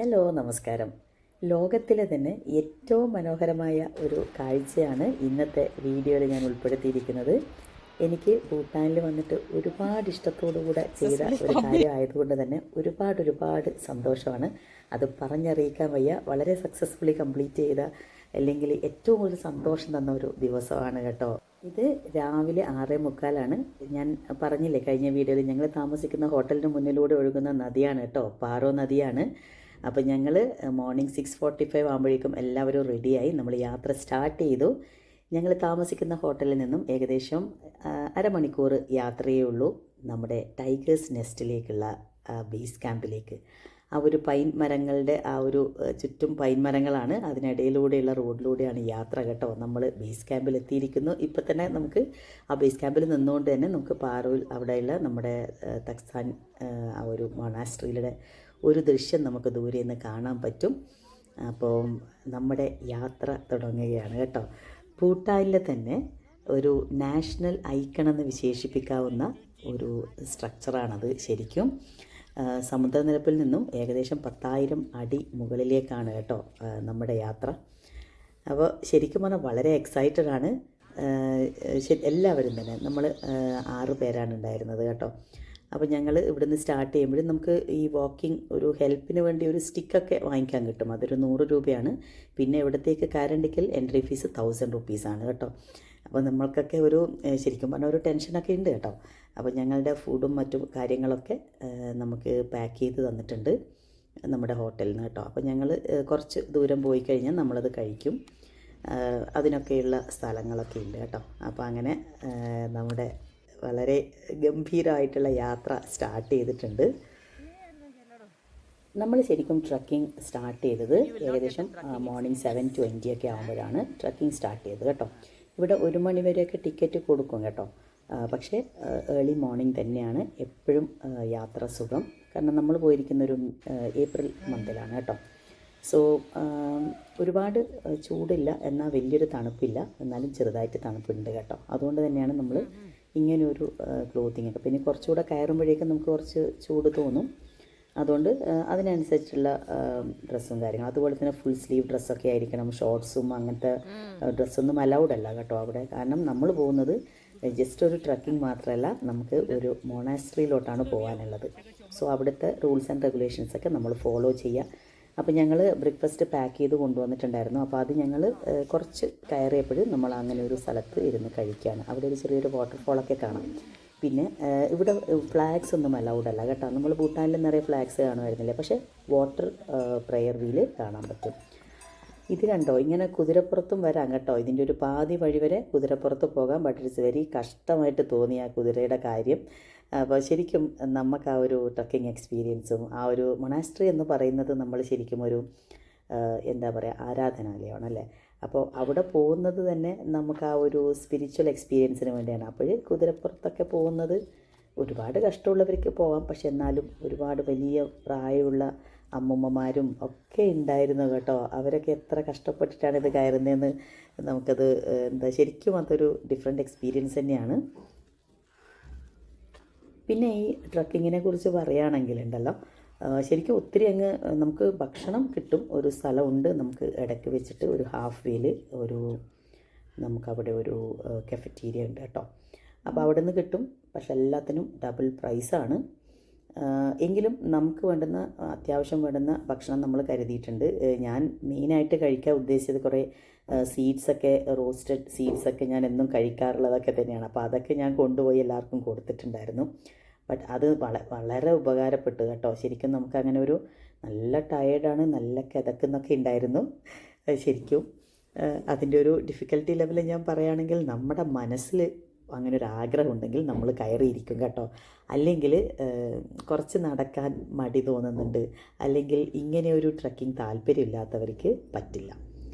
Hello നമസ്കാരം. ലോകത്തിലെ തന്നെ ഏറ്റവും മനോഹരമായ ഒരു കാഴ്ചയാണ് ഇന്നത്തെ വീഡിയോയിൽ ഞാൻ ഉൾപ്പെടുത്തിയിരിക്കുന്നത്. എനിക്ക് ഭൂട്ടാനിൽ വന്നിട്ട് ഒരുപാട് ഇഷ്ടത്തോടുകൂടെ ചെയ്ത ഒരു കാര്യമായതുകൊണ്ട് തന്നെ ഒരുപാട് സന്തോഷമാണ്. അത് പറഞ്ഞറിയിക്കാൻ വയ്യ. വളരെ സക്സസ്ഫുള്ളി കംപ്ലീറ്റ് ചെയ്ത, അല്ലെങ്കിൽ ഏറ്റവും കൂടുതൽ സന്തോഷം തന്ന ഒരു ദിവസമാണ് കേട്ടോ. ഇത് രാവിലെ 6:45. ഞാൻ പറഞ്ഞില്ലേ കഴിഞ്ഞ വീഡിയോയിൽ, ഞങ്ങൾ താമസിക്കുന്ന ഹോട്ടലിന് മുന്നിലൂടെ ഒഴുകുന്ന നദിയാണ് കേട്ടോ, പാറോ നദിയാണ്. അപ്പോൾ ഞങ്ങൾ മോർണിംഗ് 6:45 ആകുമ്പോഴേക്കും എല്ലാവരും റെഡിയായി. നമ്മൾ യാത്ര സ്റ്റാർട്ട് ചെയ്തു. ഞങ്ങൾ താമസിക്കുന്ന ഹോട്ടലിൽ നിന്നും ഏകദേശം അരമണിക്കൂർ യാത്രയേ ഉള്ളൂ നമ്മുടെ ടൈഗേഴ്സ് നെസ്റ്റിലേക്കുള്ള ബേസ് ക്യാമ്പിലേക്ക്. ആ ഒരു പൈൻ മരങ്ങളുടെ ചുറ്റും പൈൻ മരങ്ങളാണ്, അതിനിടയിലൂടെയുള്ള റോഡിലൂടെയാണ് യാത്ര കേട്ടോ. നമ്മൾ ബേസ് ക്യാമ്പിൽ എത്തിയിരിക്കുന്നു. ഇപ്പം തന്നെ നമുക്ക് ആ ബേസ് ക്യാമ്പിൽ നിന്നുകൊണ്ട് തന്നെ നമുക്ക് പാറോയിൽ അവിടെയുള്ള നമ്മുടെ തക്സാൻ ആ ഒരു മൊണാസ്ട്രിയിലെ ഒരു ദൃശ്യം നമുക്ക് ദൂരെ നിന്ന് കാണാൻ പറ്റും. അപ്പോൾ നമ്മുടെ യാത്ര തുടങ്ങുകയാണ് കേട്ടോ. ഭൂട്ടാനിലെ തന്നെ ഒരു നാഷണൽ ഐക്കൺ എന്ന് വിശേഷിപ്പിക്കാവുന്ന ഒരു സ്ട്രക്ചറാണത്. ശരിക്കും സമുദ്രനിരപ്പിൽ നിന്നും ഏകദേശം 10,000 അടി മുകളിലേക്കാണ് കേട്ടോ നമ്മുടെ യാത്ര. അപ്പോൾ ശരിക്കും പറഞ്ഞാൽ വളരെ എക്സൈറ്റഡ് ആണ് എല്ലാവരും തന്നെ. നമ്മൾ 6 പേരാണ് ഉണ്ടായിരുന്നത് കേട്ടോ. അപ്പോൾ ഞങ്ങൾ ഇവിടുന്ന് സ്റ്റാർട്ട് ചെയ്യുമ്പോഴും നമുക്ക് ഈ വാക്കിംഗ് ഒരു ഹെൽപ്പിന് വേണ്ടി ഒരു സ്റ്റിക്കൊക്കെ വാങ്ങിക്കാൻ കിട്ടും. അതൊരു 100 രൂപയാണ്. പിന്നെ ഇവിടത്തേക്ക് കാരണ്ടിക്കൽ എൻട്രി ഫീസ് 1000 റുപ്പീസാണ് കേട്ടോ. അപ്പോൾ നമ്മൾക്കൊക്കെ ഒരു ശരിക്കും പറഞ്ഞാൽ ഒരു ടെൻഷനൊക്കെ ഉണ്ട് കേട്ടോ. അപ്പോൾ ഞങ്ങളുടെ ഫുഡും മറ്റു കാര്യങ്ങളൊക്കെ നമുക്ക് പാക്ക് ചെയ്ത് തന്നിട്ടുണ്ട് നമ്മുടെ ഹോട്ടലിൽ നിന്ന് കേട്ടോ. അപ്പോൾ ഞങ്ങൾ കുറച്ച് ദൂരം പോയി കഴിഞ്ഞാൽ നമ്മളത് കഴിക്കും. അതിനൊക്കെയുള്ള സ്ഥലങ്ങളൊക്കെ ഉണ്ട് കേട്ടോ. അപ്പോൾ അങ്ങനെ നമ്മുടെ വളരെ ഗംഭീരമായിട്ടുള്ള യാത്ര സ്റ്റാർട്ട് ചെയ്തിട്ടുണ്ട്. നമ്മൾ ശരിക്കും ട്രക്കിംഗ് സ്റ്റാർട്ട് ചെയ്തത് ഏകദേശം മോർണിംഗ് 7:20 ഒക്കെ ആകുമ്പോഴാണ് ട്രക്കിംഗ് സ്റ്റാർട്ട് ചെയ്തത് കേട്ടോ. ഇവിടെ 1 മണി വരെയൊക്കെ ടിക്കറ്റ് കൊടുക്കും കേട്ടോ. പക്ഷേ ഏർലി മോർണിംഗ് തന്നെയാണ് എപ്പോഴും യാത്ര സുഖം. കാരണം നമ്മൾ പോയിരിക്കുന്നൊരു ഏപ്രിൽ മന്തിലാണ് കേട്ടോ. സോ ഒരുപാട് ചൂടില്ല, എന്നാൽ വലിയൊരു തണുപ്പില്ല, എന്നാലും ചെറുതായിട്ട് തണുപ്പുണ്ട് കേട്ടോ. അതുകൊണ്ട് തന്നെയാണ് നമ്മൾ ഇങ്ങനെയൊരു ക്ലോത്തിങ് ഒക്കെ. പിന്നെ കുറച്ചുകൂടെ കയറുമ്പോഴേക്കും നമുക്ക് കുറച്ച് ചൂട് തോന്നും. അതുകൊണ്ട് അതിനനുസരിച്ചുള്ള ഡ്രസ്സും കാര്യങ്ങളും, അതുപോലെ തന്നെ ഫുൾ സ്ലീവ് ഡ്രസ്സൊക്കെ ആയിരിക്കണം. ഷോർട്ട്സും അങ്ങനത്തെ ഡ്രസ്സൊന്നും അലൗഡ് അല്ല കേട്ടോ അവിടെ. കാരണം നമ്മൾ പോകുന്നത് ജസ്റ്റ് ഒരു ട്രക്കിംഗ് മാത്രമല്ല, നമുക്ക് ഒരു മൊണാസ്ട്രിയിലോട്ടാണ് പോകാനുള്ളത്. സോ അവിടുത്തെ റൂൾസ് ആൻഡ് റെഗുലേഷൻസൊക്കെ നമ്മൾ ഫോളോ ചെയ്യുക. അപ്പോൾ ഞങ്ങൾ ബ്രേക്ക്ഫാസ്റ്റ് പാക്ക് ചെയ്ത് കൊണ്ടുവന്നിട്ടുണ്ടായിരുന്നു. അപ്പോൾ അത് ഞങ്ങൾ കുറച്ച് കയറിയപ്പോഴും നമ്മൾ അങ്ങനെ ഒരു സ്ഥലത്ത് ഇരുന്ന് കഴിക്കുകയാണ്. അവിടെ ഒരു ചെറിയൊരു വാട്ടർഫോളൊക്കെ കാണാം. പിന്നെ ഇവിടെ ഫ്ലാഗ്സ് ഒന്നും അലൗഡ് അല്ല കേട്ടോ. നമ്മൾ ഭൂട്ടാനിൽ നിറയെ ഫ്ലാഗ്സ് കാണുമായിരുന്നില്ലേ, പക്ഷേ വാട്ടർ പ്രെയർ വീല് കാണാൻ പറ്റും. ഇത് കണ്ടോ, ഇങ്ങനെ കുതിരപ്പുറത്തും വരാം കേട്ടോ. ഇതിൻ്റെ ഒരു പാതി വഴി വരെ കുതിരപ്പുറത്ത് പോകാം. ബട്ട് ഇറ്റ്സ് വെരി കഷ്ടമായിട്ട് തോന്നി ആ കുതിരയുടെ കാര്യം. അപ്പോൾ ശരിക്കും നമുക്ക് ആ ഒരു ട്രക്കിംഗ് എക്സ്പീരിയൻസും ആ ഒരു മൊണാസ്ട്രി എന്ന് പറയുന്നത് നമ്മൾ ശരിക്കും ഒരു എന്താ പറയുക, ആരാധനാലയമാണല്ലേ. അപ്പോൾ അവിടെ പോകുന്നത് തന്നെ നമുക്ക് ആ ഒരു സ്പിരിച്വൽ എക്സ്പീരിയൻസിന് വേണ്ടിയാണ്. അപ്പോൾ കുതിരപ്പുറത്തൊക്കെ പോകുന്നത് ഒരുപാട് കഷ്ടമുള്ളവർക്ക് പോകാം, പക്ഷെ എന്നാലും ഒരുപാട് വലിയ പ്രായമുള്ള അമ്മൂമ്മമാരും ഒക്കെ ഉണ്ടായിരുന്നു കേട്ടോ. അവരൊക്കെ എത്ര കഷ്ടപ്പെട്ടിട്ടാണ് ഇത് കയറുന്നതെന്ന് നമുക്കത് ശരിക്കും അതൊരു ഡിഫറെൻ്റ് എക്സ്പീരിയൻസ് തന്നെയാണ്. പിന്നെ ഈ ട്രക്കിങ്ങിനെ കുറിച്ച് പറയുകയാണെങ്കിലുണ്ടല്ലോ, ശരിക്കും ഒത്തിരി നമുക്ക് ഭക്ഷണം കിട്ടും. ഒരു സ്ഥലമുണ്ട് നമുക്ക് ഇടയ്ക്ക് വെച്ചിട്ട് ഒരു ഹാഫ് വേയിൽ നമുക്കവിടെ ഒരു കഫറ്റീരിയ ഉണ്ട് കേട്ടോ. അപ്പോൾ അവിടെ നിന്ന് കിട്ടും. പക്ഷെ എല്ലാത്തിനും ഡബിൾ പ്രൈസാണ്. എങ്കിലും നമുക്ക് വേണ്ടുന്ന അത്യാവശ്യം വേണ്ടുന്ന ഭക്ഷണം നമ്മൾ കരുതിയിട്ടുണ്ട്. ഞാൻ മെയിനായിട്ട് കഴിക്കാൻ ഉദ്ദേശിച്ചത് കുറേ സീഡ്സൊക്കെ, റോസ്റ്റഡ് സീഡ്സൊക്കെ ഞാൻ എന്നും കഴിക്കാറുള്ളതൊക്കെ തന്നെയാണ്. അപ്പോൾ അതൊക്കെ ഞാൻ കൊണ്ടുപോയി എല്ലാവർക്കും കൊടുത്തിട്ടുണ്ടായിരുന്നു. ബട്ട് അത് വളരെ ഉപകാരപ്പെട്ടു കേട്ടോ. ശരിക്കും നമുക്കങ്ങനെ ഒരു നല്ല ടയേർഡാണ്, നല്ല കിതക്കുന്നൊക്കെ ഉണ്ടായിരുന്നു. ശരിക്കും അതിൻ്റെ ഒരു ഡിഫിക്കൽട്ടി ലെവൽ ഞാൻ പറയുകയാണെങ്കിൽ, നമ്മുടെ മനസ്സിൽ അങ്ങനെ ഒരു ആഗ്രഹം ഉണ്ടെങ്കിൽ നമ്മൾ കയറിയിരിക്കും കേട്ടോ. അല്ലെങ്കിൽ കുറച്ച് നടക്കാൻ മടി തോന്നുന്നുണ്ട്, അല്ലെങ്കിൽ ഇങ്ങനെ ഒരു ട്രക്കിംഗ് താല്പര്യമില്ലാത്തവർക്ക് പറ്റില്ല.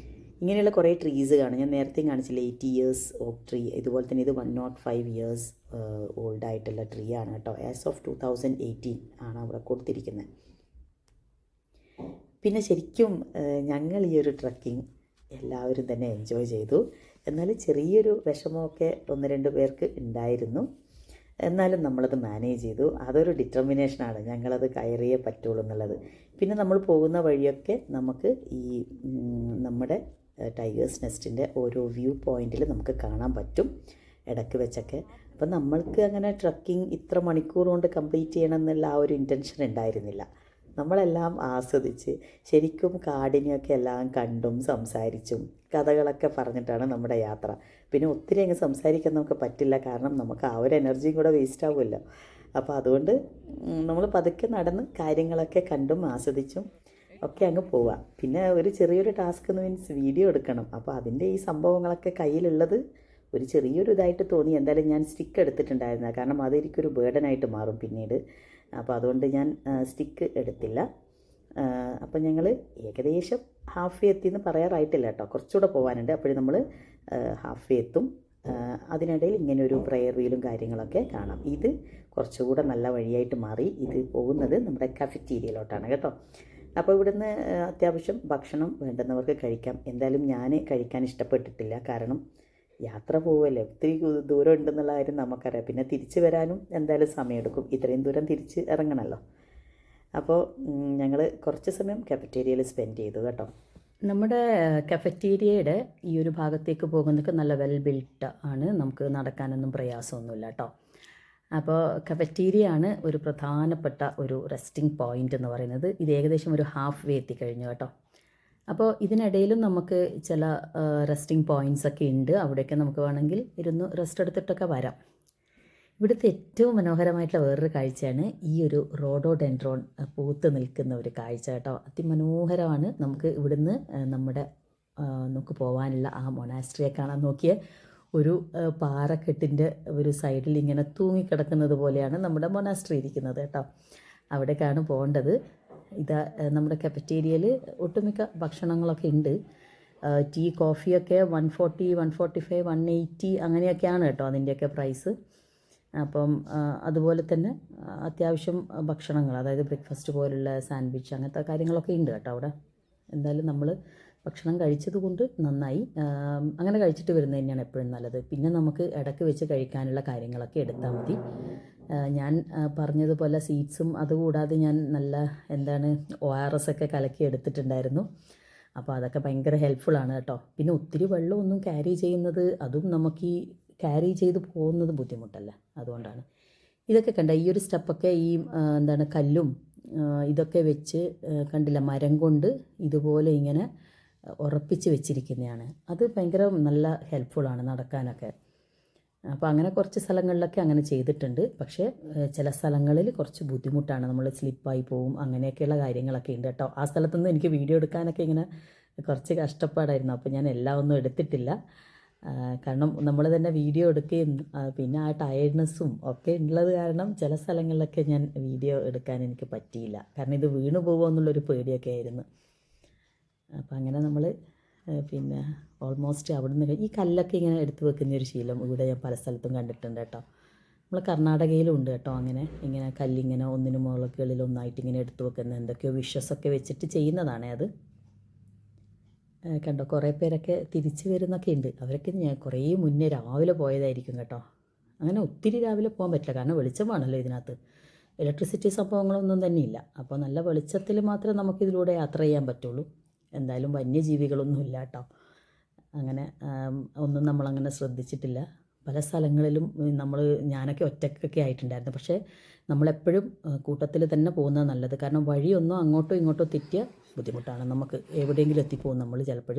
ഇങ്ങനെയുള്ള കുറേ ട്രീസ് കാണും. ഞാൻ നേരത്തെയും കാണിച്ചില്ല, 80 ഇയേഴ്സ് ഓക്ക് ട്രീ. ഇതുപോലെ തന്നെ ഇത് 105 ഇയേഴ്സ് ഓൾഡായിട്ടുള്ള ട്രീ ആണ് കേട്ടോ. ആസ് ഓഫ് 2018 ആണ് അവിടെ കൊടുത്തിരിക്കുന്നത്. പിന്നെ ശരിക്കും ഞങ്ങൾ ഈ ഒരു ട്രക്കിംഗ് എല്ലാവരും തന്നെ എൻജോയ് ചെയ്തു. എന്നാൽ ചെറിയൊരു വിഷമമൊക്കെ 1-2 പേർക്ക് ഉണ്ടായിരുന്നു. എന്നാലും നമ്മളത് മാനേജ് ചെയ്തു. അതൊരു ഡിറ്റർമിനേഷനാണ്, ഞങ്ങളത് കയറിയേ പറ്റുള്ളൂ എന്നുള്ളത്. പിന്നെ നമ്മൾ പോകുന്ന വഴിയൊക്കെ നമുക്ക് ഈ നമ്മുടെ ടൈഗേഴ്സ് നെസ്റ്റിൻ്റെ ഓരോ വ്യൂ പോയിൻറ്റിൽ നമുക്ക് കാണാൻ പറ്റും ഇടയ്ക്ക് വെച്ചൊക്കെ. അപ്പം നമ്മൾക്ക് അങ്ങനെ ട്രക്കിംഗ് ഇത്ര മണിക്കൂർ കൊണ്ട് കംപ്ലീറ്റ് ചെയ്യണം എന്നുള്ള ആ ഒരു ഇൻറ്റൻഷൻ ഉണ്ടായിരുന്നില്ല. നമ്മളെല്ലാം ആസ്വദിച്ച് ശരിക്കും കാടിനെയൊക്കെ എല്ലാം കണ്ടും സംസാരിച്ചും കഥകളൊക്കെ പറഞ്ഞിട്ടാണ് നമ്മുടെ യാത്ര. പിന്നെ ഒത്തിരി അങ്ങ് സംസാരിക്കാൻ നമുക്ക് പറ്റില്ല, കാരണം നമുക്ക് ആ ഒരു എനർജിയും കൂടെ വേസ്റ്റ് ആവുമല്ലോ. അപ്പോൾ അതുകൊണ്ട് നമ്മൾ പതുക്കെ നടന്ന് കാര്യങ്ങളൊക്കെ കണ്ടും ആസ്വദിച്ചും ഒക്കെ അങ്ങ് പോവാം. പിന്നെ ഒരു ചെറിയൊരു ടാസ്ക് എന്ന് മീൻസ് വീഡിയോ എടുക്കണം. അപ്പോൾ അതിൻ്റെ ഈ സംഭവങ്ങളൊക്കെ കയ്യിലുള്ളത് ഒരു ചെറിയൊരു ഇതായിട്ട് തോന്നി. എന്തായാലും ഞാൻ സ്റ്റിക്ക് എടുത്തിട്ടുണ്ടായിരുന്ന കാരണം അതെനിക്കൊരു ബേർഡനായിട്ട് മാറും പിന്നീട്. അപ്പോൾ അതുകൊണ്ട് ഞാൻ സ്റ്റിക്ക് എടുത്തില്ല. അപ്പം ഞങ്ങൾ ഏകദേശം ഹാഫ് വേ എത്തിയെന്ന് പറയാറായിട്ടില്ല കേട്ടോ, കുറച്ചുകൂടെ പോകാനുണ്ട്. അപ്പോഴും നമ്മൾ ഹാഫ് വേ എത്തും. അതിനിടയിൽ ഇങ്ങനെ ഒരു പ്രെയർ വീലും കാര്യങ്ങളൊക്കെ കാണാം. ഇത് കുറച്ചുകൂടെ നല്ല വഴിയായിട്ട് മാറി. ഇത് പോകുന്നത് നമ്മുടെ കഫറ്റീരിയയിലോട്ടാണ് കേട്ടോ. അപ്പോൾ ഇവിടുന്ന് അത്യാവശ്യം ഭക്ഷണം വേണ്ടുന്നവർക്ക് കഴിക്കാം. എന്തായാലും ഞാൻ കഴിക്കാൻ ഇഷ്ടപ്പെട്ടിട്ടില്ല, കാരണം യാത്ര പോവുമല്ലേ, ഒത്തിരി ദൂരം ഉണ്ടെന്നുള്ള കാര്യം നമുക്കറിയാം. പിന്നെ തിരിച്ച് വരാനും എന്തായാലും സമയമെടുക്കും, ഇത്രയും ദൂരം തിരിച്ച് ഇറങ്ങണമല്ലോ. അപ്പോൾ ഞങ്ങൾ കുറച്ച് സമയം കഫറ്റേരിയയിൽ സ്പെൻഡ് ചെയ്തു കേട്ടോ. നമ്മുടെ കഫറ്റേരിയയുടെ ഈ ഒരു ഭാഗത്തേക്ക് പോകുന്നതൊക്കെ നല്ല വെൽ ബിൽട്ട് ആണ്, നമുക്ക് നടക്കാനൊന്നും പ്രയാസമൊന്നുമില്ല കേട്ടോ. അപ്പോൾ കഫറ്റേരിയ ആണ് ഒരു പ്രധാനപ്പെട്ട ഒരു റെസ്റ്റിംഗ് പോയിൻ്റ് എന്ന് പറയുന്നത്. ഇത് ഏകദേശം ഒരു ഹാഫ് വേ എത്തിക്കഴിഞ്ഞു കേട്ടോ. അപ്പോൾ ഇതിനിടയിലും നമുക്ക് ചില റെസ്റ്റിംഗ് പോയിൻറ്റ്സ് ഒക്കെ ഉണ്ട്. അവിടെയൊക്കെ നമുക്ക് വേണമെങ്കിൽ ഇരുന്ന് റെസ്റ്റ് എടുത്തിട്ടൊക്കെ വരാം. ഇവിടുത്തെ ഏറ്റവും മനോഹരമായിട്ടുള്ള വേറൊരു കാഴ്ചയാണ് ഈ ഒരു റോഡോഡെൻഡ്രോൺ പൂത്ത് നിൽക്കുന്ന ഒരു കാഴ്ച കേട്ടോ. അതിമനോഹരമാണ്. നമുക്ക് ഇവിടുന്ന് നമുക്ക് പോകാനുള്ള ആ മൊനാസ്ട്രിയെ കാണാൻ നോക്കിയ ഒരു പാറക്കെട്ടിൻ്റെ ഒരു സൈഡിൽ ഇങ്ങനെ തൂങ്ങിക്കിടക്കുന്നത് പോലെയാണ് നമ്മുടെ മൊനാസ്ട്രി ഇരിക്കുന്നത് കേട്ടോ. അവിടേക്കാണ് പോകേണ്ടത്. ഇതാ നമ്മുടെ കഫറ്റേരിയയിൽ ഒട്ടുമിക്ക ഭക്ഷണങ്ങളൊക്കെ ഉണ്ട്. ടീ കോഫിയൊക്കെ 140, 145, 180 അങ്ങനെയൊക്കെയാണ് കേട്ടോ അതിൻ്റെയൊക്കെ പ്രൈസ്. അപ്പം അതുപോലെ തന്നെ അത്യാവശ്യം ഭക്ഷണങ്ങൾ, അതായത് ബ്രേക്ക്ഫാസ്റ്റ് പോലുള്ള സാൻഡ്വിച്ച് അങ്ങനത്തെ കാര്യങ്ങളൊക്കെ ഉണ്ട് കേട്ടോ അവിടെ. എന്തായാലും നമ്മൾ ഭക്ഷണം കഴിച്ചത് കൊണ്ട് നന്നായി. അങ്ങനെ കഴിച്ചിട്ട് വരുന്നത് തന്നെയാണ് എപ്പോഴും നല്ലത്. പിന്നെ നമുക്ക് ഇടയ്ക്ക് വെച്ച് കഴിക്കാനുള്ള കാര്യങ്ങളൊക്കെ എടുത്താൽ മതി. ഞാൻ പറഞ്ഞതുപോലെ സീഡ്സും അതുകൂടാതെ ഞാൻ നല്ല ORS ഒക്കെ കലക്കി എടുത്തിട്ടുണ്ടായിരുന്നു. അപ്പോൾ അതൊക്കെ ഭയങ്കര ഹെൽപ്ഫുള്ളാണ് കേട്ടോ. പിന്നെ ഒത്തിരി വെള്ളമൊന്നും ക്യാരി ചെയ്യുന്നത്, അതും നമുക്ക് ഈ ക്യാരി ചെയ്ത് പോകുന്നത് ബുദ്ധിമുട്ടല്ല, അതുകൊണ്ടാണ്. ഇതൊക്കെ കണ്ട ഈ ഒരു സ്റ്റെപ്പൊക്കെ ഈ കല്ലും ഇതൊക്കെ വെച്ച് കണ്ടില്ല, മരം കൊണ്ട് ഇതുപോലെ ഇങ്ങനെ ഉറപ്പിച്ച് വെച്ചിരിക്കുന്നതാണ്. അത് ഭയങ്കര നല്ല ഹെൽപ്ഫുള്ളാണ് നടക്കാനൊക്കെ. അപ്പോൾ അങ്ങനെ കുറച്ച് സ്ഥലങ്ങളിലൊക്കെ അങ്ങനെ ചെയ്തിട്ടുണ്ട്. പക്ഷേ ചില സ്ഥലങ്ങളിൽ കുറച്ച് ബുദ്ധിമുട്ടാണ്, നമ്മൾ സ്ലിപ്പായി പോവും, അങ്ങനെയൊക്കെയുള്ള കാര്യങ്ങളൊക്കെ ഉണ്ട് കേട്ടോ. ആ സ്ഥലത്തുനിന്ന് എനിക്ക് വീഡിയോ എടുക്കാനൊക്കെ ഇങ്ങനെ കുറച്ച് കഷ്ടപ്പാടായിരുന്നു. അപ്പോൾ ഞാൻ എല്ലാം ഒന്നും എടുത്തിട്ടില്ല, കാരണം നമ്മൾ തന്നെ വീഡിയോ എടുക്കുകയും പിന്നെ ആ ടയർഡ്നെസ്സും ഒക്കെ ഉള്ളത് കാരണം ചില സ്ഥലങ്ങളിലൊക്കെ ഞാൻ വീഡിയോ എടുക്കാൻ എനിക്ക് പറ്റിയില്ല, കാരണം ഇത് വീണു പോകുമോ എന്നുള്ളൊരു പേടിയൊക്കെ ആയിരുന്നു. അപ്പോൾ അങ്ങനെ നമ്മൾ പിന്നെ ഓൾമോസ്റ്റ് അവിടുന്ന് ഈ കല്ലൊക്കെ ഇങ്ങനെ എടുത്തു വെക്കുന്നൊരു ശീലം ഇവിടെ ഞാൻ പല സ്ഥലത്തും കണ്ടിട്ടുണ്ട് കേട്ടോ. നമ്മൾ കർണാടകയിലും ഉണ്ട് കേട്ടോ അങ്ങനെ. ഇങ്ങനെ കല്ലിങ്ങനെ ഒന്നിനു മുകളിൽ ഒന്നായിട്ട് ഇങ്ങനെ എടുത്തു വെക്കുന്ന എന്തൊക്കെയോ വിഷസൊക്കെ വെച്ചിട്ട് ചെയ്യുന്നതാണ് അത്. കണ്ടോ, കുറേ പേരൊക്കെ തിരിച്ചു വരുന്നൊക്കെ ഉണ്ട്. അവരൊക്കെ ഞാൻ കുറേ മുന്നേ രാവിലെ പോയതായിരിക്കും കേട്ടോ. അങ്ങനെ ഒത്തിരി രാവിലെ പോകാൻ പറ്റില്ല, കാരണം വെളിച്ചമാണല്ലോ ഇതിനകത്ത്, ഇലക്ട്രിസിറ്റി സംഭവങ്ങളൊന്നും തന്നെ ഇല്ല. അപ്പോൾ നല്ല വെളിച്ചത്തിൽ മാത്രമേ നമുക്കിതിലൂടെ യാത്ര ചെയ്യാൻ പറ്റുള്ളൂ. എന്തായാലും വന്യജീവികളൊന്നും ഇല്ല കേട്ടോ. അങ്ങനെ ഒന്നും നമ്മളങ്ങനെ ശ്രദ്ധിച്ചിട്ടില്ല. പല സ്ഥലങ്ങളിലും ഞാനൊക്കെ ഒറ്റക്കൊക്കെ ആയിട്ടുണ്ടായിരുന്നു. പക്ഷേ നമ്മളെപ്പോഴും കൂട്ടത്തിൽ തന്നെ പോകുന്നത് നല്ലത്, കാരണം വഴിയൊന്നും അങ്ങോട്ടോ ഇങ്ങോട്ടോ തെറ്റിയ ബുദ്ധിമുട്ടാണ്. നമുക്ക് എവിടെയെങ്കിലും എത്തിപ്പോകും നമ്മൾ. ചിലപ്പോൾ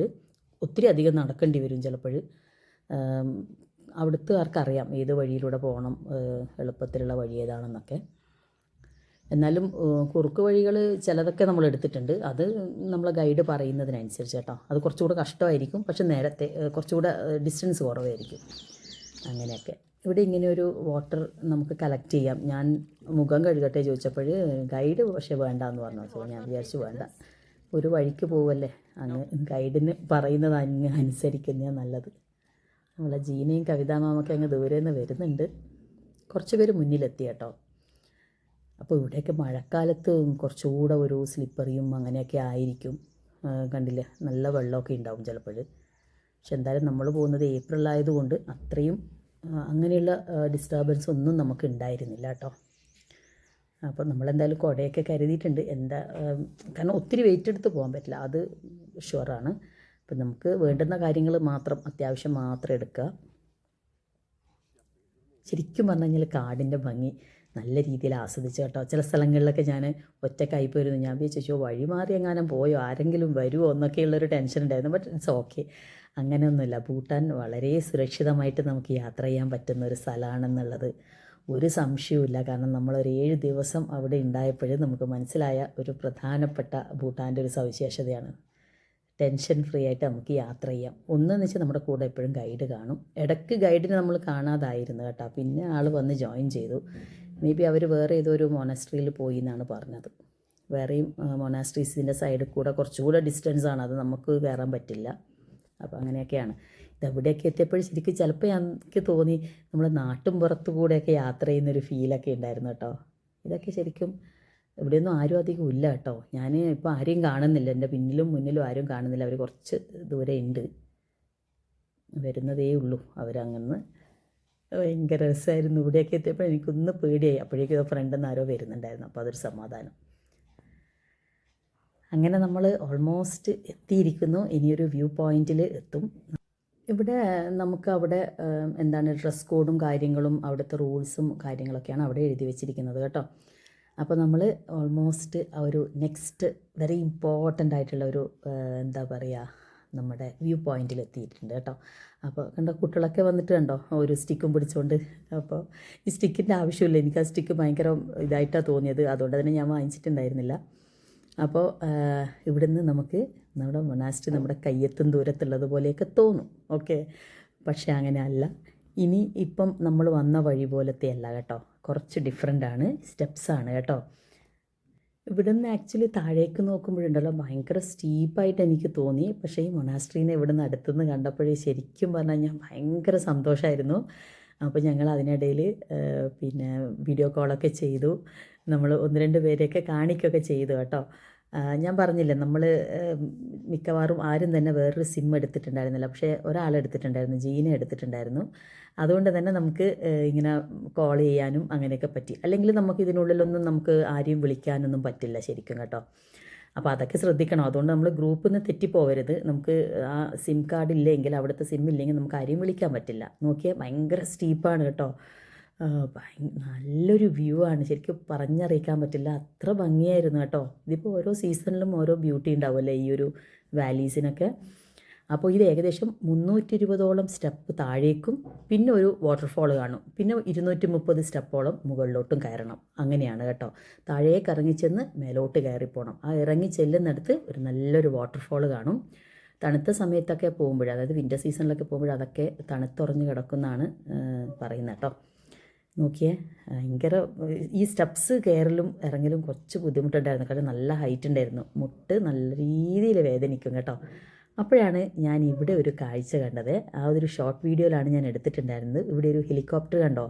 ഒത്തിരി അധികം നടക്കേണ്ടി വരും. ചിലപ്പോൾ അവിടുത്തുകാർക്കറിയാം ഏത് വഴിയിലൂടെ പോകണം, എളുപ്പത്തിലുള്ള വഴി ഏതാണെന്നൊക്കെ. എന്നാലും കുറുക്ക് വഴികൾ ചിലതൊക്കെ നമ്മൾ എടുത്തിട്ടുണ്ട്. അത് നമ്മളെ ഗൈഡ് പറയുന്നതിനനുസരിച്ച് കേട്ടോ. അത് കുറച്ചുകൂടെ കഷ്ടമായിരിക്കും, പക്ഷെ നേരത്തെ കുറച്ചുകൂടെ ഡിസ്റ്റൻസ് കുറവായിരിക്കും. അങ്ങനെയൊക്കെ ഇവിടെ ഇങ്ങനെ ഒരു വാട്ടർ നമുക്ക് കളക്ട് ചെയ്യാം. ഞാൻ മുഖം കഴുകട്ടെ ചോദിച്ചപ്പോൾ ഗൈഡ് പക്ഷേ വേണ്ടാന്ന് പറഞ്ഞു. അപ്പോൾ ഞാൻ വിചാരിച്ചു വേണ്ട, ഒരു വഴിക്ക് പോവല്ലേ, അങ്ങ് ഗൈഡിന് പറയുന്നത് അനുസരിക്കുന്നതാണ് നല്ലത്. നമ്മളെ ജീനയും കവിതാ മാമൊക്കെ അങ്ങ് ദൂരെ നിന്ന് വരുന്നുണ്ട്. കുറച്ച് പേര് മുന്നിലെത്തി കേട്ടോ. അപ്പോൾ ഇവിടെയൊക്കെ മഴക്കാലത്ത് കുറച്ചുകൂടെ ഒരു സ്ലിപ്പറിയും അങ്ങനെയൊക്കെ ആയിരിക്കും. കണ്ടില്ലേ, നല്ല വെള്ളമൊക്കെ ഉണ്ടാവും ചിലപ്പോൾ. പക്ഷെ എന്തായാലും നമ്മൾ പോകുന്നത് ഏപ്രിൽ ആയതുകൊണ്ട് അത്രയും അങ്ങനെയുള്ള ഡിസ്റ്റർബൻസ് ഒന്നും നമുക്ക് ഉണ്ടായിരുന്നില്ല കേട്ടോ. അപ്പോൾ നമ്മളെന്തായാലും കുടയൊക്കെ കരുതിയിട്ടുണ്ട്. കാരണം ഒത്തിരി വെയിറ്റ് എടുത്ത് പോകാൻ പറ്റില്ല, അത് ഷുവറാണ്. അപ്പം നമുക്ക് വേണ്ടുന്ന കാര്യങ്ങൾ മാത്രം, അത്യാവശ്യം മാത്രം എടുക്കുക. ശരിക്കും പറഞ്ഞു കഴിഞ്ഞാൽ കാടിൻ്റെ ഭംഗി നല്ല രീതിയിൽ ആസ്വദിച്ചു കേട്ടോ. ചില സ്ഥലങ്ങളിലൊക്കെ ഞാൻ ഒറ്റയ്ക്കായി പോയിരുന്നു. ഞാൻ വിചാരിച്ചു വഴി മാറി എങ്ങാനും പോയോ, ആരെങ്കിലും വരുമോ എന്നൊക്കെയുള്ളൊരു ടെൻഷൻ ഉണ്ടായിരുന്നു. ബട്ട് ഇറ്റ്സ് ഓക്കെ, അങ്ങനെയൊന്നുമില്ല. ഭൂട്ടാൻ വളരെ സുരക്ഷിതമായിട്ട് നമുക്ക് യാത്ര ചെയ്യാൻ പറ്റുന്ന ഒരു സ്ഥലമാണെന്നുള്ളത് ഒരു സംശയവുമില്ല. കാരണം നമ്മളൊരു 7 ദിവസം അവിടെ ഉണ്ടായപ്പോഴും നമുക്ക് മനസ്സിലായ ഒരു പ്രധാനപ്പെട്ട ഭൂട്ടാൻ്റെ ഒരു സവിശേഷതയാണ്. ടെൻഷൻ ഫ്രീ ആയിട്ട് നമുക്ക് യാത്ര ചെയ്യാം. ഒന്നെന്ന് വെച്ചാൽ നമ്മുടെ കൂടെ എപ്പോഴും ഗൈഡ് കാണും. ഇടയ്ക്ക് ഗൈഡിനെ നമ്മൾ കാണാതായിരുന്നു കേട്ടോ. പിന്നെ ആൾ വന്ന് ജോയിൻ ചെയ്തു. മേ ബി അവർ വേറെ ഏതോ ഒരു മൊനാസ്ട്രിയിൽ പോയി എന്നാണ് പറഞ്ഞത്. വേറെയും മൊനാസ്ട്രീസിൻ്റെ സൈഡിൽ കൂടെ കുറച്ചുകൂടെ ഡിസ്റ്റൻസ് ആണ്, അത് നമുക്ക് കയറാൻ പറ്റില്ല. അപ്പോൾ അങ്ങനെയൊക്കെയാണ്. ഇതെവിടെയൊക്കെ എത്തിയപ്പോഴും ശരിക്കും ചിലപ്പോൾ എനിക്ക് തോന്നി നമ്മൾ നാട്ടും പുറത്തു കൂടെയൊക്കെ യാത്ര ചെയ്യുന്നൊരു ഫീലൊക്കെ ഉണ്ടായിരുന്നു കേട്ടോ. ഇതൊക്കെ ശരിക്കും ഇവിടെയൊന്നും ആരും അധികം ഇല്ല കേട്ടോ. ഞാൻ ഇപ്പോൾ ആരെയും കാണുന്നില്ല, എൻ്റെ പിന്നിലും മുന്നിലും ആരും കാണുന്നില്ല. അവർ കുറച്ച് ദൂരെ ഉണ്ട്, വരുന്നതേ ഉള്ളൂ അവരങ്ങനെ. ഭയങ്കര രസമായിരുന്നു. ഇവിടെയൊക്കെ എത്തിയപ്പോൾ എനിക്കൊന്ന് പേടിയായി. അപ്പോഴേക്കും ഫ്രണ്ടെന്ന് ആരോ വരുന്നുണ്ടായിരുന്നു, അപ്പോൾ അതൊരു സമാധാനം. അങ്ങനെ നമ്മൾ ഓൾമോസ്റ്റ് എത്തിയിരിക്കുന്നു. ഇനിയൊരു വ്യൂ പോയിൻറ്റിൽ എത്തും. ഇവിടെ നമുക്ക് അവിടെ എന്താണ് ഡ്രസ് കോഡും കാര്യങ്ങളും അവിടുത്തെ റൂൾസും കാര്യങ്ങളൊക്കെയാണ് അവിടെ എഴുതി വെച്ചിരിക്കുന്നത് കേട്ടോ. അപ്പോൾ നമ്മൾ ഓൾമോസ്റ്റ് ഒരു നെക്സ്റ്റ് വെരി ഇമ്പോർട്ടൻ്റ് ആയിട്ടുള്ള ഒരു എന്താ പറയുക, നമ്മുടെ വ്യൂ പോയിൻറ്റിൽ എത്തിയിട്ടുണ്ട് കേട്ടോ. അപ്പോൾ കണ്ടോ, കുട്ടികളൊക്കെ വന്നിട്ട് കണ്ടോ ഒരു സ്റ്റിക്കും പിടിച്ചുകൊണ്ട്. അപ്പോൾ ഈ സ്റ്റിക്കിൻ്റെ ആവശ്യമില്ല, എനിക്ക് ആ സ്റ്റിക്ക് ഭയങ്കര ഇതായിട്ടാണ് തോന്നിയത്, അതുകൊണ്ട് തന്നെ ഞാൻ വാങ്ങിച്ചിട്ടുണ്ടായിരുന്നില്ല. അപ്പോൾ ഇവിടുന്ന് നമുക്ക് നമ്മുടെ മൊനാസ്ട്രി നമ്മുടെ കയ്യെത്തും ദൂരത്തുള്ളത് പോലെയൊക്കെ തോന്നും. ഓക്കെ, പക്ഷേ അങ്ങനെ അല്ല. ഇപ്പം നമ്മൾ വന്ന വഴി പോലത്തെ അല്ല കേട്ടോ, കുറച്ച് ഡിഫറെൻ്റ് ആണ്, സ്റ്റെപ്സാണ് കേട്ടോ. ഇവിടുന്ന് ആക്ച്വലി താഴേക്ക് നോക്കുമ്പോഴുണ്ടല്ലോ ഭയങ്കര സ്റ്റീപ്പായിട്ട് എനിക്ക് തോന്നി. പക്ഷേ ഈ മൊനാസ്ട്രീനെ ഇവിടുന്ന് അടുത്തുനിന്ന് കണ്ടപ്പോഴേ ശരിക്കും പറഞ്ഞു കഴിഞ്ഞാൽ ഭയങ്കര സന്തോഷമായിരുന്നു. അപ്പോൾ ഞങ്ങൾ അതിനിടയിൽ പിന്നെ വീഡിയോ കോളൊക്കെ ചെയ്തു. നമ്മൾ 1-2 പേരെയൊക്കെ കാണിക്കുകയൊക്കെ ചെയ്തു കേട്ടോ. ഞാൻ പറഞ്ഞില്ലേ, നമ്മൾ മിക്കവാറും ആരും തന്നെ വേറൊരു സിം എടുത്തിട്ടുണ്ടായിരുന്നില്ല. പക്ഷേ ഒരാളെടുത്തിട്ടുണ്ടായിരുന്നു, ജീന എടുത്തിട്ടുണ്ടായിരുന്നു. അതുകൊണ്ട് തന്നെ നമുക്ക് ഇങ്ങനെ കോൾ ചെയ്യാനും അങ്ങനെയൊക്കെ പറ്റി. അല്ലെങ്കിൽ നമുക്ക് ഇതിനുള്ളിലൊന്നും നമുക്ക് ആരെയും വിളിക്കാനൊന്നും പറ്റില്ല ശരിക്കും കേട്ടോ. അപ്പോൾ അതൊക്കെ ശ്രദ്ധിക്കണം. അതുകൊണ്ട് നമ്മൾ ഗ്രൂപ്പിൽ നിന്ന് തെറ്റിപ്പോവരുത്. നമുക്ക് ആ സിം കാർഡ് ഇല്ലെങ്കിൽ, അവിടുത്തെ സിം ഇല്ലെങ്കിൽ നമുക്ക് ആരെയും വിളിക്കാൻ പറ്റില്ല. നോക്കിയാൽ ഭയങ്കര സ്റ്റീപ്പാണ് കേട്ടോ. നല്ലൊരു വ്യൂ ആണ്, ശരിക്കും പറഞ്ഞറിയിക്കാൻ പറ്റില്ല, അത്ര ഭംഗിയായിരുന്നു കേട്ടോ. ഇതിപ്പോൾ ഓരോ സീസണിലും ഓരോ ബ്യൂട്ടി ഉണ്ടാവുമല്ലേ ഈ ഒരു വാലീസിനൊക്കെ. അപ്പോൾ ഇത് ഏകദേശം 320ഓളം സ്റ്റെപ്പ് താഴേക്കും പിന്നെ ഒരു വാട്ടർഫോൾ കാണും. പിന്നെ 230 സ്റ്റെപ്പോളം മുകളിലോട്ടും കയറണം. അങ്ങനെയാണ് കേട്ടോ. താഴേക്ക് ഇറങ്ങിച്ചെന്ന് മേലോട്ട് കയറിപ്പോണം. ആ ഇറങ്ങി ചെല്ലുന്നിടത്ത് ഒരു നല്ലൊരു വാട്ടർഫോൾ കാണും. തണുത്ത സമയത്തൊക്കെ പോകുമ്പോൾ, അതായത് വിൻ്റർ സീസണിലൊക്കെ പോകുമ്പോൾ അതൊക്കെ തണുത്തുറഞ്ഞ് കിടക്കുന്നതാണ് പറയുന്നത് കേട്ടോ. നോക്കിയേ, ഭയങ്കര ഈ സ്റ്റെപ്സ് കയറലും ഇറങ്ങലും കുറച്ച് ബുദ്ധിമുട്ടുണ്ടായിരുന്നു. കാരണം നല്ല ഹൈറ്റ് ഉണ്ടായിരുന്നു, മുട്ട് നല്ല രീതിയിൽ വേദനിക്കും കേട്ടോ. അപ്പോഴാണ് ഞാൻ ഇവിടെ ഒരു കാഴ്ച കണ്ടത്. ആ ഒരു ഷോർട്ട് വീഡിയോയിലാണ് ഞാൻ എടുത്തിട്ടുണ്ടായിരുന്നത്. ഇവിടെ ഒരു ഹെലികോപ്റ്റർ കണ്ടോ.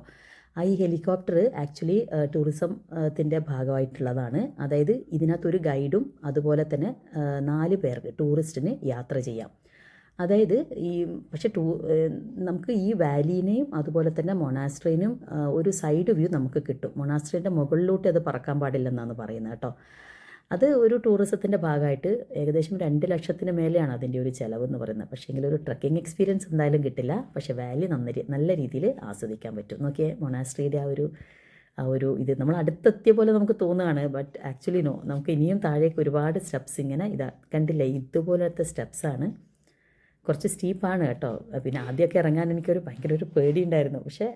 ഈ ഹെലികോപ്റ്റർ ആക്ച്വലി ടൂറിസത്തിൻ്റെ ഭാഗമായിട്ടുള്ളതാണ്. അതായത് ഇതിനകത്തൊരു ഗൈഡും അതുപോലെ തന്നെ 4 പേർക്ക് ടൂറിസ്റ്റിന് യാത്ര ചെയ്യാം. അതായത് പക്ഷേ നമുക്ക് ഈ വാലീനെയും അതുപോലെ തന്നെ മൊനാസ്ട്രീനും ഒരു സൈഡ് വ്യൂ നമുക്ക് കിട്ടും. മൊനാസ്ട്രീൻ്റെ മുകളിലോട്ട് അത് പറക്കാൻ പാടില്ലെന്നാണ് പറയുന്നത് കേട്ടോ. അത് ഒരു ടൂറിസത്തിൻ്റെ ഭാഗമായിട്ട് ഏകദേശം 2 ലക്ഷത്തിന് മേലെയാണ് അതിൻ്റെ ഒരു ചിലവെന്ന് പറയുന്നത്. പക്ഷേ എങ്കിലും ഒരു ട്രക്കിംഗ് എക്സ്പീരിയൻസ് എന്തായാലും കിട്ടില്ല. പക്ഷേ വാലി നല്ല രീതിയിൽ ആസ്വദിക്കാൻ പറ്റും. നോക്കിയേ, മൊനാസ്ട്രിയുടെ ആ ഒരു ഇത് നമ്മൾ അടുത്തെത്തിയ പോലെ നമുക്ക് തോന്നുകയാണ്. ബട്ട് ആക്ച്വലി നമുക്ക് ഇനിയും താഴേക്ക് ഒരുപാട് സ്റ്റെപ്സ് ഇങ്ങനെ കണ്ടില്ലേ, ഇതുപോലത്തെ സ്റ്റെപ്സാണ്. കുറച്ച് സ്റ്റീപ്പാണ് കേട്ടോ. പിന്നെ ആദ്യമൊക്കെ ഇറങ്ങാൻ എനിക്കൊരു ഭയങ്കര ഒരു പേടിയുണ്ടായിരുന്നു. പക്ഷേ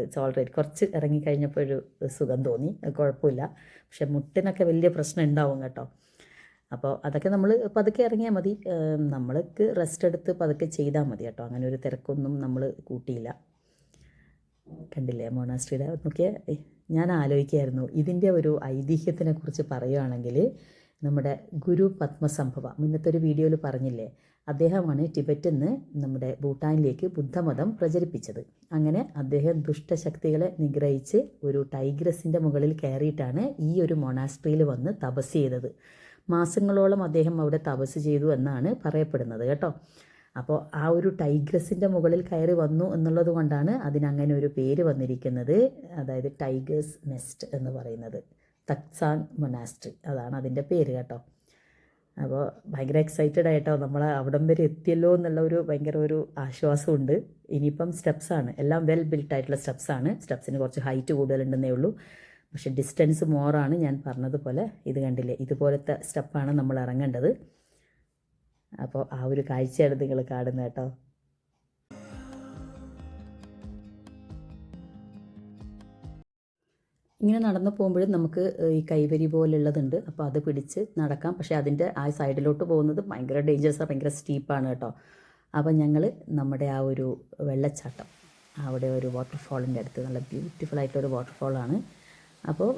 ഇറ്റ്സ് ഓൾ റൈറ്റ്. കുറച്ച് ഇറങ്ങിക്കഴിഞ്ഞപ്പോൾ ഒരു സുഖം തോന്നി, കുഴപ്പമില്ല. പക്ഷേ മുട്ടിനൊക്കെ വലിയ പ്രശ്നം ഉണ്ടാവും കേട്ടോ. അപ്പോൾ അതൊക്കെ നമ്മൾ പതുക്കെ ഇറങ്ങിയാൽ മതി. നമ്മൾക്ക് റെസ്റ്റ് എടുത്ത് പതുക്കെ ചെയ്താൽ മതി കേട്ടോ. അങ്ങനെ ഒരു തിരക്കൊന്നും നമ്മൾ കൂട്ടിയില്ല. കണ്ടില്ലേ മൊനാസ്ട്രിയുടെ. നോക്കിയാൽ ഞാൻ ആലോചിക്കുകയായിരുന്നു, ഇതിൻ്റെ ഒരു ഐതിഹ്യത്തിനെ കുറിച്ച് പറയുകയാണെങ്കിൽ നമ്മുടെ ഗുരു പത്മസംഭവ മുന്നത്തെ ഒരു വീഡിയോയിൽ പറഞ്ഞില്ലേ, അദ്ദേഹമാണ് ടിബറ്റിൽ നിന്ന് നമ്മുടെ ഭൂട്ടാനിലേക്ക് ബുദ്ധമതം പ്രചരിപ്പിച്ചത്. അങ്ങനെ അദ്ദേഹം ദുഷ്ടശക്തികളെ നിഗ്രഹിച്ച് ഒരു ടൈഗ്രസിൻ്റെ മുകളിൽ കയറിയിട്ടാണ് ഈ ഒരു മൊനാസ്ട്രിയിൽ വന്ന് തപസ് ചെയ്തത്. മാസങ്ങളോളം അദ്ദേഹം അവിടെ തപസ് ചെയ്തു എന്നാണ് പറയപ്പെടുന്നത് കേട്ടോ. അപ്പോൾ ആ ഒരു ടൈഗ്രസിൻ്റെ മുകളിൽ കയറി വന്നു എന്നുള്ളത് കൊണ്ടാണ് അതിനങ്ങനെ ഒരു പേര് വന്നിരിക്കുന്നത്. അതായത് ടൈഗേഴ്സ് നെസ്റ്റ് എന്ന് പറയുന്നത്. തക്സാൻ മൊനാസ്ട്രി അതാണ് അതിൻ്റെ പേര് കേട്ടോ. അപ്പോൾ ഭയങ്കര എക്സൈറ്റഡ് ആയിട്ടോ, നമ്മൾ അവിടം വരെ എത്തിയല്ലോ എന്നുള്ള ഒരു ഭയങ്കര ഒരു ആശ്വാസമുണ്ട്. ഇനിയിപ്പം സ്റ്റെപ്സാണ്, എല്ലാം വെൽ ബിൽറ്റ് ആയിട്ടുള്ള സ്റ്റെപ്സാണ്. സ്റ്റെപ്സിന് കുറച്ച് ഹൈറ്റ് കൂടുതലുണ്ടെന്നേ ഉള്ളൂ, പക്ഷേ ഡിസ്റ്റൻസ് മോറാണ്. ഞാൻ പറഞ്ഞതുപോലെ ഇത് കണ്ടില്ലേ, ഇതുപോലത്തെ സ്റ്റെപ്പാണ് നമ്മൾ ഇറങ്ങേണ്ടത്. അപ്പോൾ ആ ഒരു കാഴ്ചയാണ് നിങ്ങൾ കാണുന്നത് കേട്ടോ. ഇങ്ങനെ നടന്നു പോകുമ്പോഴും നമുക്ക് ഈ കൈവരി പോലുള്ളതുണ്ട്, അപ്പോൾ അത് പിടിച്ച് നടക്കാം. പക്ഷേ അതിൻ്റെ ആ സൈഡിലോട്ട് പോകുന്നത് ഭയങ്കര ഡേഞ്ചറസാണ്, ഭയങ്കര സ്റ്റീപ്പാണ് കേട്ടോ. അപ്പോൾ ഞങ്ങൾ നമ്മുടെ ആ ഒരു വെള്ളച്ചാട്ടം, അവിടെ ഒരു വാട്ടർഫാളിൻ്റെ അടുത്ത്, നല്ല ബ്യൂട്ടിഫുൾ ആയിട്ടൊരു വാട്ടർഫാളാണ്. അപ്പോൾ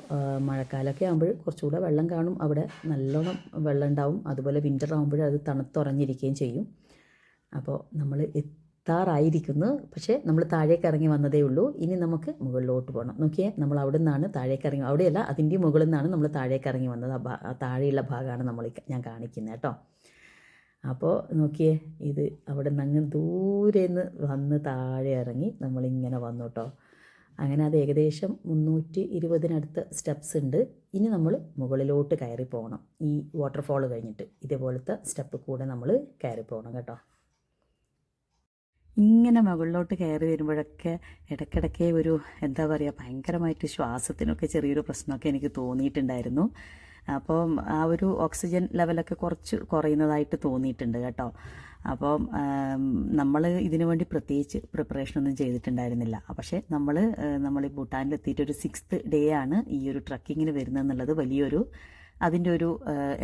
മഴക്കാലമൊക്കെ ആകുമ്പോൾ കുറച്ചുകൂടെ വെള്ളം കാണും, അവിടെ നല്ലോണം വെള്ളം ഉണ്ടാവും. അതുപോലെ വിൻ്റർ ആകുമ്പോൾ അത് തണുത്തുറഞ്ഞിരിക്കുകയും ചെയ്യും. അപ്പോൾ നമ്മൾ എത്താറായിരിക്കുന്നു, പക്ഷേ നമ്മൾ താഴേക്ക് ഇറങ്ങി വന്നതേ ഉള്ളൂ. ഇനി നമുക്ക് മുകളിലോട്ട് പോകണം. നോക്കിയേ, നമ്മൾ അവിടെ നിന്നാണ് താഴേക്ക് ഇറങ്ങി, അവിടെയല്ല അതിൻ്റെ മുകളിൽ നിന്നാണ് നമ്മൾ താഴേക്ക് ഇറങ്ങി വന്നത്. താഴെയുള്ള ഭാഗമാണ് ഞാൻ കാണിക്കുന്നത് കേട്ടോ. അപ്പോൾ നോക്കിയേ, ഇത് അവിടെ നിന്ന് അങ്ങ് ദൂരെ നിന്ന് വന്ന് താഴെ ഇറങ്ങി നമ്മളിങ്ങനെ വന്നു കേട്ടോ. അങ്ങനെ അത് ഏകദേശം 320 സ്റ്റെപ്സ് ഉണ്ട്. ഇനി നമ്മൾ മുകളിലോട്ട് കയറി പോകണം. ഈ വാട്ടർഫാൾ കഴിഞ്ഞിട്ട് ഇതേപോലത്തെ സ്റ്റെപ്പ് കൂടെ നമ്മൾ കയറി പോകണം കേട്ടോ. ഇങ്ങനെ മുകളിലോട്ട് കയറി വരുമ്പോഴൊക്കെ ഇടയ്ക്കിടയ്ക്ക് ഒരു എന്താ പറയുക, ഭയങ്കരമായിട്ട് ശ്വാസത്തിനൊക്കെ ചെറിയൊരു പ്രശ്നമൊക്കെ എനിക്ക് തോന്നിയിട്ടുണ്ടായിരുന്നു. അപ്പം ആ ഒരു ഓക്സിജൻ ലെവലൊക്കെ കുറച്ച് കുറയുന്നതായിട്ട് തോന്നിയിട്ടുണ്ട് കേട്ടോ. അപ്പം നമ്മൾ ഇതിനു വേണ്ടി പ്രത്യേകിച്ച് പ്രിപ്പറേഷനൊന്നും ചെയ്തിട്ടുണ്ടായിരുന്നില്ല. പക്ഷേ നമ്മൾ ഈ ഭൂട്ടാനിലെത്തിയിട്ടൊരു 6th ഡേ ആണ് ഈ ഒരു ട്രക്കിങ്ങിന് വരുന്നതെന്നുള്ളത് വലിയൊരു അതിൻ്റെ ഒരു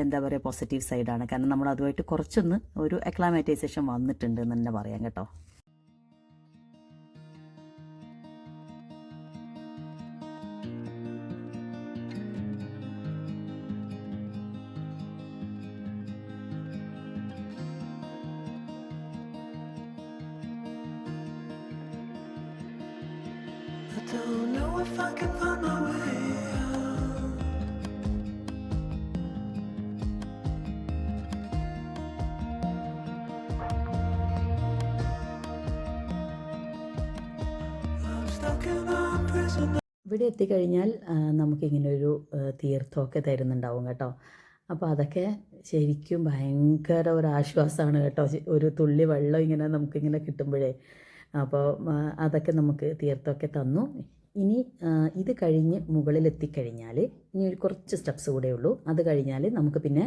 എന്താ പറയുക പോസിറ്റീവ് സൈഡാണ്. കാരണം നമ്മൾ അതുമായിട്ട് കുറച്ചൊന്ന് ഒരു അക്ലാമറ്റൈസേഷൻ വന്നിട്ടുണ്ട് എന്ന് തന്നെ പറയാം കേട്ടോ. Don't know if I can find my way out. I'm stuck in a prison. ഇവിടെ എത്തിക്കഴിഞ്ഞാൽ നമുക്കിങ്ങനൊരു തീർത്ഥമൊക്കെ തരുന്നുണ്ടാവും കേട്ടോ. അപ്പോൾ അതൊക്കെ ശരിക്കും ഭയങ്കര ഒരു ആശ്വാസമാണ് കേട്ടോ. ഒരു തുള്ളി വെള്ളം ഇങ്ങനെ നമുക്കിങ്ങനെ കിട്ടുമ്പോഴേ, അപ്പോൾ അതൊക്കെ നമുക്ക് തീർത്ഥമൊക്കെ തന്നു. ഇനി ഇത് കഴിഞ്ഞ് മുകളിലെത്തിക്കഴിഞ്ഞാൽ ഇനി കുറച്ച് സ്റ്റെപ്സ് കൂടെ ഉള്ളൂ. അത് കഴിഞ്ഞാൽ നമുക്ക് പിന്നെ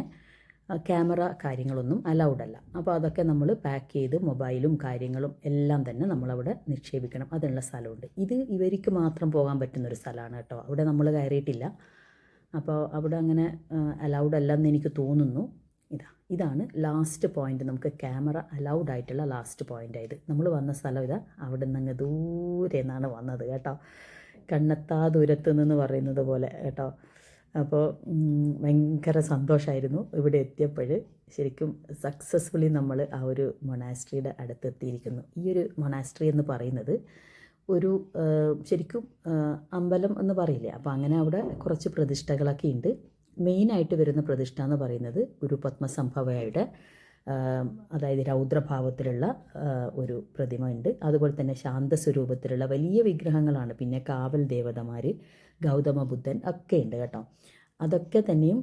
ക്യാമറ കാര്യങ്ങളൊന്നും അലൗഡ് അല്ല. അപ്പോൾ അതൊക്കെ നമ്മൾ പാക്ക് ചെയ്ത് മൊബൈലും കാര്യങ്ങളും എല്ലാം തന്നെ നമ്മളവിടെ നിക്ഷേപിക്കണം. അതിനുള്ള സ്ഥലമുണ്ട്. ഇത് ഇവർക്ക് മാത്രം പോകാൻ പറ്റുന്നൊരു സ്ഥലമാണ് കേട്ടോ. അവിടെ നമ്മൾ കയറിയിട്ടില്ല. അപ്പോൾ അവിടെ അങ്ങനെ അലൗഡ് അല്ലെന്ന് എനിക്ക് തോന്നുന്നു. ഇതാണ് ലാസ്റ്റ് പോയിൻ്റ്. നമുക്ക് ക്യാമറ അലൗഡ് ആയിട്ടുള്ള ലാസ്റ്റ് പോയിൻ്റായത്. നമ്മൾ വന്ന സ്ഥലം ഇതാ. അവിടെ നിന്ന് അങ്ങ് ദൂരെ നിന്നാണ് വന്നത് കേട്ടോ. കണ്ണെത്താ ദൂരത്ത് നിന്ന് പറയുന്നത് പോലെ കേട്ടോ. അപ്പോൾ ഭയങ്കര സന്തോഷമായിരുന്നു ഇവിടെ എത്തിയപ്പോൾ. ശരിക്കും സക്സസ്ഫുള്ളി നമ്മൾ ആ ഒരു മൊനാസ്ട്രിയുടെ അടുത്തെത്തിയിരിക്കുന്നു. ഈ ഒരു മൊനാസ്ട്രി എന്ന് പറയുന്നത് ഒരു ശരിക്കും അമ്പലം എന്ന് പറയില്ലേ, അപ്പോൾ അങ്ങനെ അവിടെ കുറച്ച് പ്രതിഷ്ഠകളൊക്കെ ഉണ്ട്. മെയിനായിട്ട് വരുന്ന പ്രതിഷ്ഠ എന്ന് പറയുന്നത് ഗുരു പത്മസംഭവയുടെ അതായത് രൗദ്രഭാവത്തിലുള്ള ഒരു പ്രതിമ ഉണ്ട്. അതുപോലെ തന്നെ ശാന്തസ്വരൂപത്തിലുള്ള വലിയ വിഗ്രഹങ്ങളാണ്. പിന്നെ കാവൽ ദേവതമാർ, ഗൗതമ ബുദ്ധൻ ഒക്കെ ഉണ്ട് കേട്ടോ. അതൊക്കെ തന്നെയും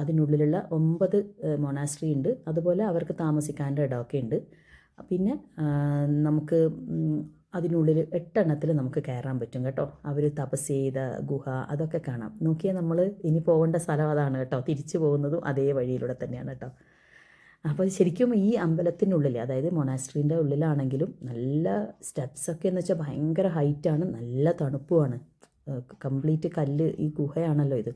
അതിനുള്ളിലുള്ള 9 മൊനാസ്ട്രി ഉണ്ട്. അതുപോലെ അവർക്ക് താമസിക്കാൻ്റെ ഇടമൊക്കെ ഉണ്ട്. പിന്നെ നമുക്ക് അതിനുള്ളിൽ 8 എണ്ണത്തിൽ നമുക്ക് കയറാൻ പറ്റും കേട്ടോ. അവർ തപസ് ചെയ്ത ഗുഹ അതൊക്കെ കാണാം. നോക്കിയാൽ നമ്മൾ ഇനി പോകേണ്ട സ്ഥലം അതാണ് കേട്ടോ. തിരിച്ചു പോകുന്നതും അതേ വഴിയിലൂടെ തന്നെയാണ് കേട്ടോ. അപ്പോൾ ശരിക്കും ഈ അമ്പലത്തിനുള്ളിൽ, അതായത് മൊനാസ്ട്രീൻ്റെ ഉള്ളിലാണെങ്കിലും നല്ല സ്റ്റെപ്സൊക്കെ എന്ന് വെച്ചാൽ ഭയങ്കര ഹൈറ്റാണ്, നല്ല തണുപ്പുമാണ്. കംപ്ലീറ്റ് കല്ല്, ഈ ഗുഹയാണല്ലോ ഇത്,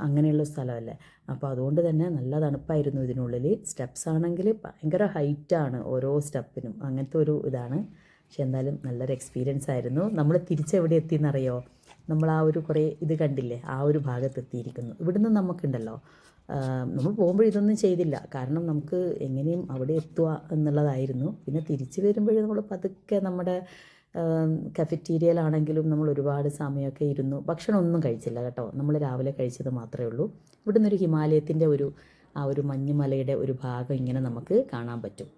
അങ്ങനെയുള്ള സ്ഥലമല്ലേ. അപ്പോൾ അതുകൊണ്ട് തന്നെ നല്ല തണുപ്പായിരുന്നു ഇതിനുള്ളിൽ. സ്റ്റെപ്സ് ആണെങ്കിൽ ഭയങ്കര ഹൈറ്റാണ് ഓരോ സ്റ്റെപ്പിനും, അങ്ങനത്തെ ഒരു ഇതാണ്. പക്ഷെ എന്തായാലും നല്ലൊരു എക്സ്പീരിയൻസ് ആയിരുന്നു. നമ്മൾ തിരിച്ചെവിടെ എത്തിയെന്നറിയോ? നമ്മൾ ആ ഒരു കുറേ ഇത് കണ്ടില്ലേ, ആ ഒരു ഭാഗത്തെത്തിയിരിക്കുന്നു. ഇവിടുന്ന് നമുക്കുണ്ടല്ലോ, നമ്മൾ പോകുമ്പോൾ ഇതൊന്നും ചെയ്തില്ല, കാരണം നമുക്ക് എങ്ങനെയും അവിടെ എത്തുക എന്നുള്ളതായിരുന്നു. പിന്നെ തിരിച്ച് വരുമ്പോഴേ നമ്മൾ പതുക്കെ നമ്മുടെ കഫറ്റീരിയയിലാണെങ്കിലും നമ്മൾ ഒരുപാട് സമയമൊക്കെ ഇരുന്നു. ഭക്ഷണമൊന്നും കഴിച്ചില്ല കേട്ടോ. നമ്മൾ രാവിലെ കഴിച്ചത് മാത്രമേ ഉള്ളൂ. ഇവിടുന്ന് ഒരു ഹിമാലയത്തിൻ്റെ ആ ഒരു മഞ്ഞുമലയുടെ ഒരു ഭാഗം ഇങ്ങനെ നമുക്ക് കാണാൻ പറ്റും.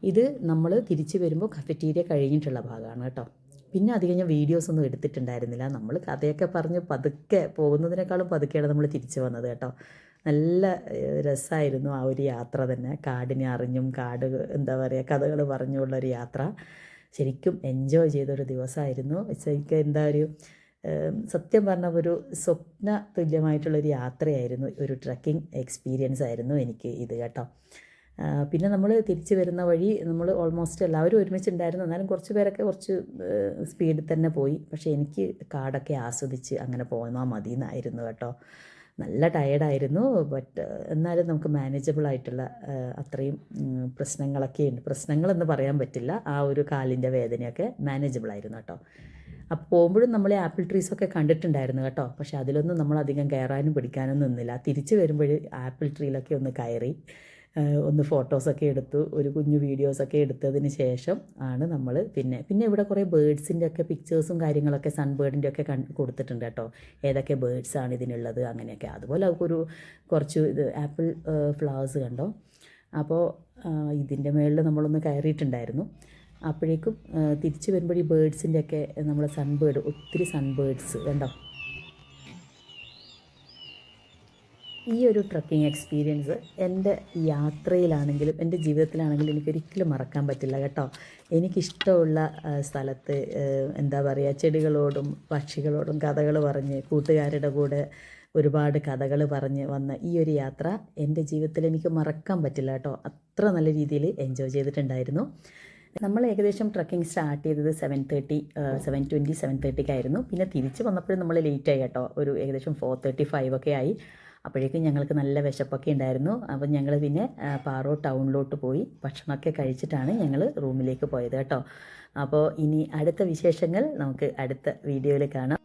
ഇത് നമ്മൾ തിരിച്ച് വരുമ്പോൾ കഫറ്റീരിയ കഴിഞ്ഞിട്ടുള്ള ഭാഗമാണ് കേട്ടോ. പിന്നെ അധികം ഞാൻ വീഡിയോസൊന്നും എടുത്തിട്ടുണ്ടായിരുന്നില്ല. നമ്മൾ കഥയൊക്കെ പറഞ്ഞ് പതുക്കെ പോകുന്നതിനേക്കാളും പതുക്കെയാണ് നമ്മൾ തിരിച്ച് വന്നത് കേട്ടോ. നല്ല രസമായിരുന്നു ആ ഒരു യാത്ര തന്നെ. കാടിനെ അറിഞ്ഞും കാട് എന്താ പറയുക കഥകൾ പറഞ്ഞുള്ളൊരു യാത്ര. ശരിക്കും എൻജോയ് ചെയ്തൊരു ദിവസമായിരുന്നു. ശരിക്കും എന്താ ഒരു സത്യം പറഞ്ഞ ഒരു സ്വപ്ന തുല്യമായിട്ടുള്ളൊരു യാത്രയായിരുന്നു, ഒരു ട്രക്കിംഗ് എക്സ്പീരിയൻസ് ആയിരുന്നു എനിക്ക് ഇത് കേട്ടോ. പിന്നെ നമ്മൾ തിരിച്ച് വരുന്ന വഴി നമ്മൾ ഓൾമോസ്റ്റ് എല്ലാവരും ഒരുമിച്ചുണ്ടായിരുന്നു. എന്നാലും കുറച്ച് പേരൊക്കെ കുറച്ച് സ്പീഡിൽ തന്നെ പോയി. പക്ഷേ എനിക്ക് കാടൊക്കെ ആസ്വദിച്ച് അങ്ങനെ പോന്നാൽ മതി എന്നായിരുന്നു കേട്ടോ. നല്ല ടയേർഡായിരുന്നു. ബട്ട് എന്നാലും നമുക്ക് മാനേജബിൾ ആയിട്ടുള്ള അത്രയും പ്രശ്നങ്ങളൊക്കെ ഉണ്ട്. പ്രശ്നങ്ങളെന്ന് പറയാൻ പറ്റില്ല, ആ ഒരു കാലിൻ്റെ വേദനയൊക്കെ മാനേജബിൾ ആയിരുന്നു കേട്ടോ. അപ്പോൾ പോകുമ്പോഴും നമ്മൾ ആപ്പിൾ ട്രീസൊക്കെ കണ്ടിട്ടുണ്ടായിരുന്നു കേട്ടോ. പക്ഷേ അതിലൊന്നും നമ്മൾ അധികം കയറാനും പിടിക്കാനും നിന്നില്ല. തിരിച്ച് വരുമ്പോൾ ആപ്പിൾ ട്രീയിലൊക്കെ ഒന്ന് കയറി ഒന്ന് ഫോട്ടോസൊക്കെ എടുത്തു, ഒരു കുഞ്ഞു വീഡിയോസൊക്കെ എടുത്തതിന് ശേഷം ആണ് നമ്മൾ പിന്നെ ഇവിടെ കുറേ ബേഡ്സിൻ്റെ ഒക്കെ പിക്ചേഴ്സും കാര്യങ്ങളൊക്കെ സൺബേർഡിൻ്റെ ഒക്കെ കൊടുത്തിട്ടുണ്ട് കേട്ടോ. ഏതൊക്കെ ബേഡ്സാണ് ഇതിനുള്ളത് അങ്ങനെയൊക്കെ. അതുപോലെ കുറച്ച് ഇത് ആപ്പിൾ ഫ്ലവേഴ്സ് കണ്ടോ. അപ്പോൾ ഇതിൻ്റെ മുകളിൽ നമ്മളൊന്ന് കയറിയിട്ടുണ്ടായിരുന്നു. അപ്പോഴേക്കും തിരിച്ച് വരുമ്പോൾ ഈ ബേഡ്സിൻ്റെ ഒക്കെ നമ്മൾ സൺബേർഡ്, ഒത്തിരി സൺബേർഡ്സ് കണ്ടോ. ഈ ഒരു ട്രക്കിംഗ് എക്സ്പീരിയൻസ് എൻ്റെ യാത്രയിലാണെങ്കിലും എൻ്റെ ജീവിതത്തിലാണെങ്കിലും എനിക്കൊരിക്കലും മറക്കാൻ പറ്റില്ല കേട്ടോ. എനിക്കിഷ്ടമുള്ള സ്ഥലത്ത് എന്താ പറയുക ചെടികളോടും പക്ഷികളോടും കഥകൾ പറഞ്ഞ് കൂട്ടുകാരുടെ കൂടെ ഒരുപാട് കഥകൾ പറഞ്ഞ് വന്ന ഈ ഒരു യാത്ര എൻ്റെ ജീവിതത്തിൽ എനിക്ക് മറക്കാൻ പറ്റില്ല കേട്ടോ. അത്ര നല്ല രീതിയിൽ എൻജോയ് ചെയ്തിട്ടുണ്ടായിരുന്നു. നമ്മൾ ഏകദേശം ട്രക്കിംഗ് സ്റ്റാർട്ട് ചെയ്തത് 7:30 പിന്നെ തിരിച്ച് വന്നപ്പോഴും നമ്മൾ ലേറ്റായി കേട്ടോ. ഒരു ഏകദേശം 4:35 ഒക്കെ ആയി. അപ്പോഴേക്കും ഞങ്ങൾക്ക് നല്ല വിശപ്പൊക്കെ ഉണ്ടായിരുന്നു. അപ്പം ഞങ്ങൾ പിന്നെ പാറോ ടൗണിലോട്ട് പോയി ഭക്ഷണമൊക്കെ കഴിച്ചിട്ടാണ് ഞങ്ങൾ റൂമിലേക്ക് പോയത് കേട്ടോ. അപ്പോൾ ഇനി അടുത്ത വിശേഷങ്ങൾ നമുക്ക് അടുത്ത വീഡിയോയിൽ കാണാം.